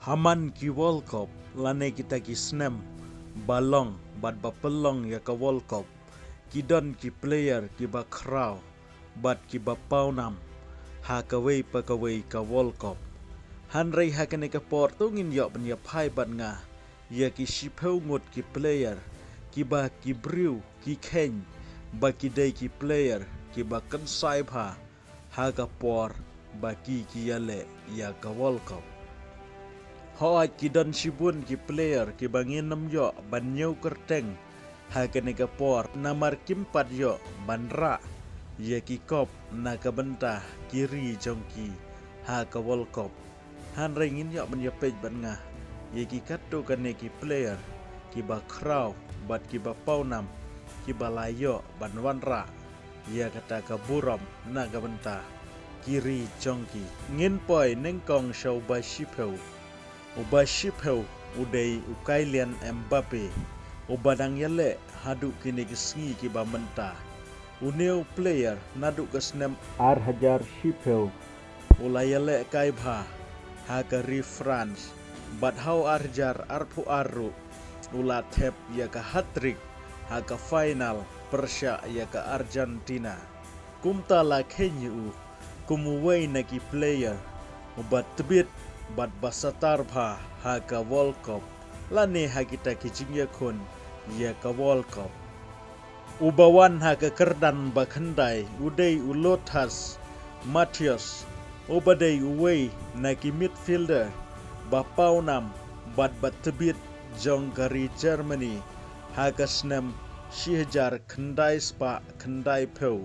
Haman ki World Cup lane kita ki snem balong bad bapelong ya ka World Cup kidon ki player ki ba kraw bad ki ba paunam ha ka wei pa ka wei ka World Cup hanrei ha ka ne ka porto ngin yo ban ya phai ban nga ya ki shipeu ngot ki player ki ba ki briu ki khen ba ki dei ki player ki ba kan sai pha ha ka por ba ki yale ya ka World Cup Hoat ki don shibun ki player ki bangin nam yo ban nyau kerteng ha ke negapor namar kimpat yo ban ra ye ki kop na ka benta kiri jongki ha ka World Cup han ringin yo ban yo pej ban nga ye ki katu ka ne ki player ki ba kraw bat ki ba paunam ki ba layo ban wan ra ye kata ka buram na ka benta kiri jongki ngin poi nengkong show ba shipeu Uba shipeu udai ukailian Mbappe ubadang yale hadu kini kesengi ki ba menta uneu player nadu kesnem ar hajar shipeu ulayale kai bha hagari France but how arjar arpu aru ula tep ya ka hat-trick ha ka final Persia ya ka Argentina kumta la kenyu kumuwei na ki player ubat tebit bat basatar bha ha ka World Cup lane ha kita kijingya kun ya ka World Cup ubawan ha ka kerdan bakhandai udai ulotas Matthias ubadai uwei na ki midfielder bapaunam bat batbit jong kari Germany ha ka snem shihajar khandai spa khandai peu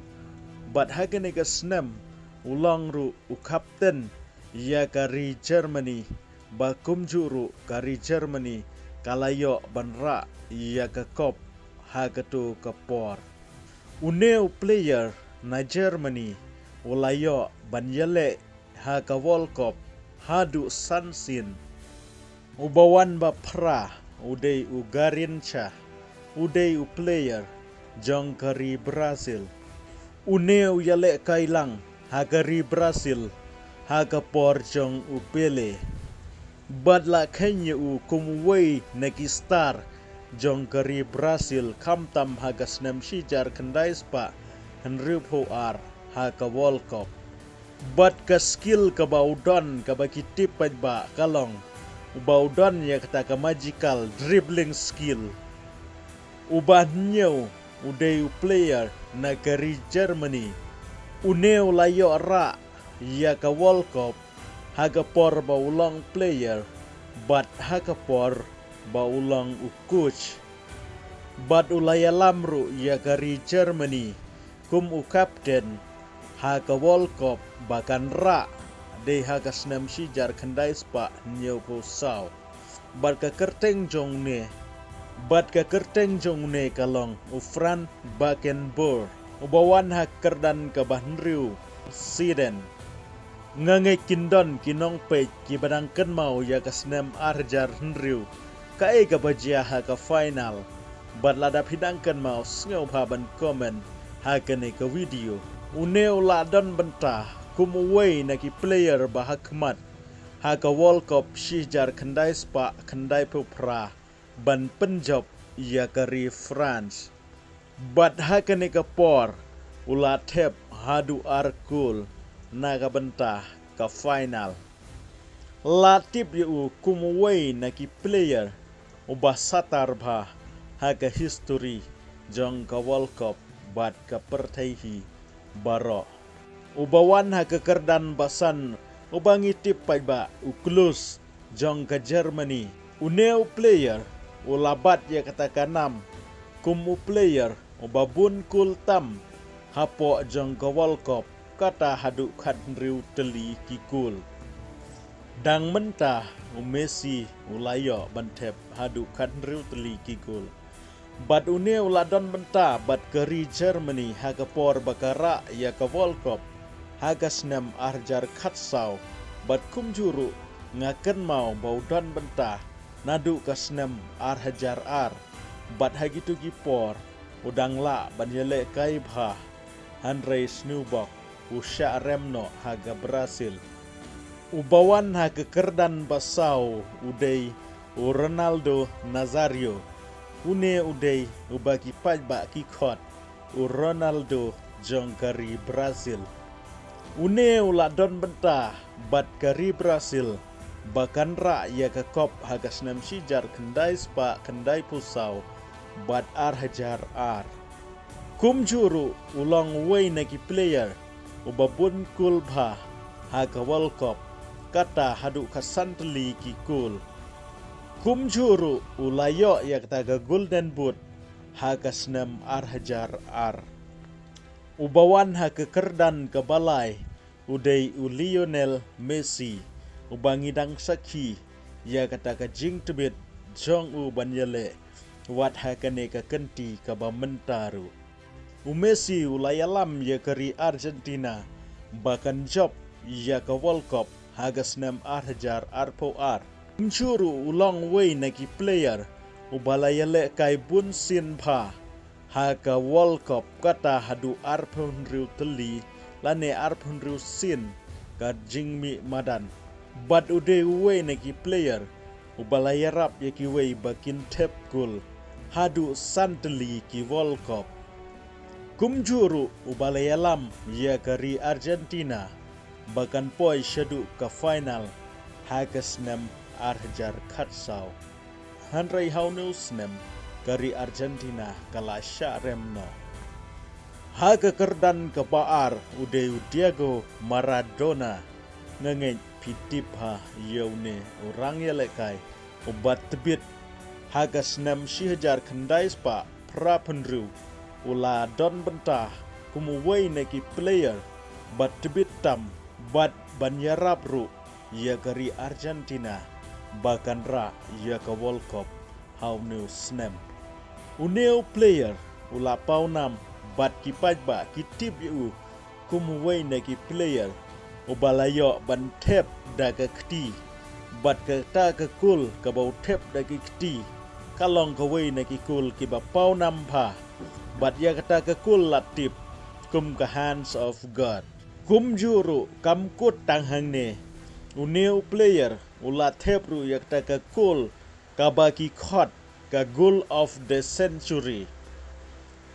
bat ha ka ne ka snem ulang ru u kapten ya kari Germany bakum juru kari Germany kalayo banra ya ka kop ha katu kapor uneu player na Germany ulayo banyale ha ka World Cup hadu sansin ubawan ba pra udai ugarincha udai u player jong kari Brazil uneu yale kailang ha kari Brazil haga por jong upele badla kenya u kumwei neki star jong kari Brazil kamtam haga snem shijar kendai spa henry po ar haga World Cup bad ka skill ka baudon ka bakitip ba kalong baudon ya kata ka magical dribbling skill ubanyo udai player na kari Germany uneu layo ra ya ka World Cup haga por ba ulang player but haga por ba ulang u coach but ulaya lamru ya kari Germany kum u captain haga World Cup bakan ra de haga snem shijar khandai spa nyau po saw but ka kerteng jong ne kalong u Fran Beckenbauer ubawan ha kerdan ka bahnriu siden ngangai kindon kinong pe ki badangkan mau ya ka snem arjar henriu ka e ka bajia ha ka final bat ladap hidangkan mau ngau ban komen ha ka ne ka video uneu ladon benta kumuwei na ki player bahakmat ha ka World Cup shijar khandai spa khandai pupra ban penjob ya kari France bat ha ka ne ka por ula tep hadu arkul naga bentah ka final latip yu kumwei na ki player ubah satar bha ha ka history jong ka World Cup bat ka pertaihi baro ubawan ha ka kerdan basan ubangi tip ba uklus jong ka Germany uneu player ulabat ya kata kanam kumu player ubabun kultam hapo jong ka World Cup kata hadu khandriu teli kikul dang mentah Messi ulayo bantep hadu khandriu teli kikul bad une uladon mentah bad keri Germany haga por bakara ya ka World Cup haga snem arjar khatsau bad kumjuru ngaken mau baudan bentah nadu ka snem arhajar ar bad hagitu gipor udang la banyele kai bha Andre Snubok usha remno haga Brazil Ubawan ha kekerdan basau udai Ronaldo Nazario. Une udai ubagi pajba kikot Ronaldo jong kari Brazil. Une uladon bentah bat kari Brazil. Bahkan ra ya ke kop hagas nam sijar kendai spa kendai pusau bat ar hajar ar. Kum juru ulang way naki player ubabun kulbha haga World Cup kata hadu kasantli ki kul. Kum juru ulayo ya kata Golden Boot hagas nam ar hajar ar. Ubawan ha kekerdan ke balai udai Lionel Messi ubangidang saki ya kata ka jing tebit jong u banyele wat hakane ka kenti ka bamentaru. Messi ulayalam ya kari Argentina bahkan job ya ka World Cup hagas nam arhajar arpo ar. Mcuru ulang way naki player ubalayale kai bun sin pha ha ka World Cup kata hadu arpon riu teli lane arpon riu sin ka jingmi madan. But ude way naki player ubalayarap yaki way bakin tep gol hadu santeli ki World Cup. Kumjuru ubalayalam ya kari Argentina bahkan poi syadu ke final hagas nem arhajar katsau. Hanrai haunus nem kari Argentina kala syaremno. Haga kerdan ke baar ude Diego Maradona ngengej pitipha yaune orang yalekai obat tebit hagas nem sihajar kendai spa prapenru ula don bentah kumuway neki player bat tebit tam bat banyarap ru ya kari Argentina bahkan ra ya ka World Cup haunu snem uneu player ula paunam bat kipaj ba kitip yu kumuway neki player ubalayo ban tep daga kti bat ke ta ke kul ke bau tep daga kti kalong ke way neki kul ki ba paunam pha bat ya kata ke kul latip kum ke hands of God. Kum juru kam kut tang hang ne uneu player ula tep ru ya kata ke kul kabaki khot ka goal of the century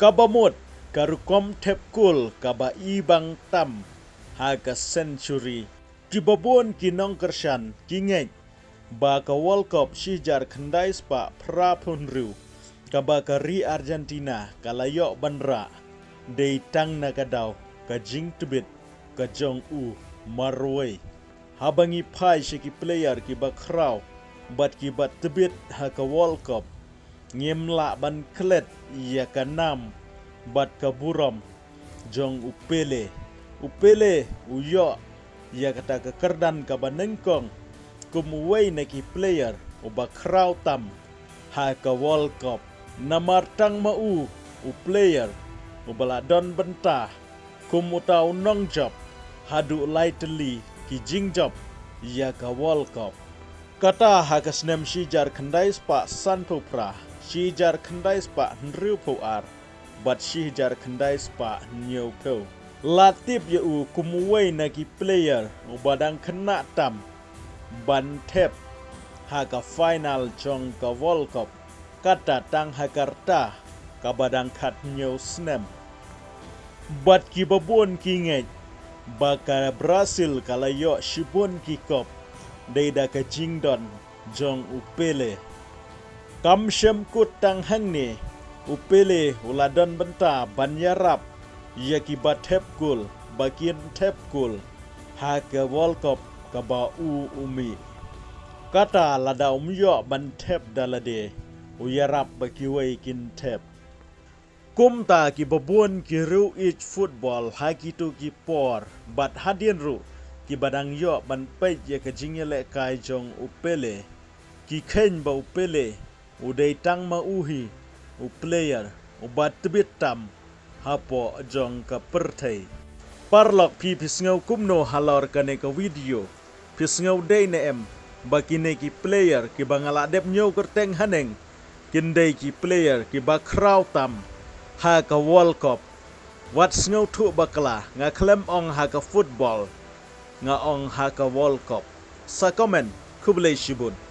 kabamot karukom tep kul kaba ibang tam haga century kibabon kinong kershan kingej ba ka World Cup sijar kendai spa prapun riu kaba kari Argentina kalayo banra dei tang nakadaw ka jing tebit ka jong u marway habangi pai shiki player ki ba kraw bat ki bat tebit ha ka World Cup ngemla ban klet ya ka nam bat ka buram jong upele uyo ya kata kekerdan ka banengkong kumuway neki player uba kraw tam ha ka World Cup namartang mau player ubaladon bentah kumutau nong job hadu lightly ki jing job ya ka World Cup kata hagas nem sijar kendai spa sanpo pra sijar kendai spa nriu po ar bat sijar kendai spa nyau po latip ya kumuway naki player ubadang kena tam ban tep haga final jong ka World Cup kata tang hakarta kabadang kat nyau snem bat ki babon kingej baka Brazil kalayo shibon ki kop deida ka jingdon jong upele kam shem kut tang hang ne upele uladon benta banyarap yaki ba tep gol bakin tep gol ha ke World Cup ka ba umi kata lada umyo ban tep dalade uyarap bakiway kin tep kumta ki babon ki ru ich football ha ki tu ki por bat hadien ru ki badang yo ban pej ya ka jingele kai jong upele ki khen ba upele udai tang ma uhi player ubat tebit tam hapo jong ka pertai parlok pi pisngau kumno halor kane ka video pisngau day ne em bakine ki player ki bangala dep nyau kerteng haneng kindai ki player ki ba kraw tam ha ka World Cup wat ngau thu bakla nga klem ong ha ka football nga ong haka World Cup. Sa komen kublay shibun.